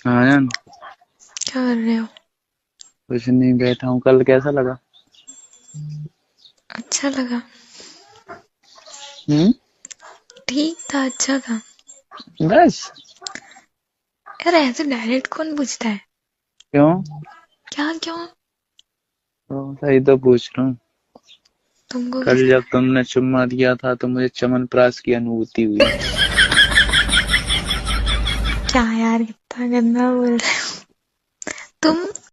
हाँ यार। क्या कर रहे हो? कुछ नहीं, बैठा हूँ। कल कैसा लगा? अच्छा लगा। हम्म। ठीक था, अच्छा था। बस। यार ऐसे डायरेक्ट कौन पूछता है? क्यों? क्या क्यों? तो सही तो पूछ रहा हूँ। तुमको कल कैसा जब लगा? तुमने चुम्मा दिया था तो मुझे च्यवनप्राश की अनुभूति हुई। क्या यार, कितना गंदा बोल रहे हो तुम।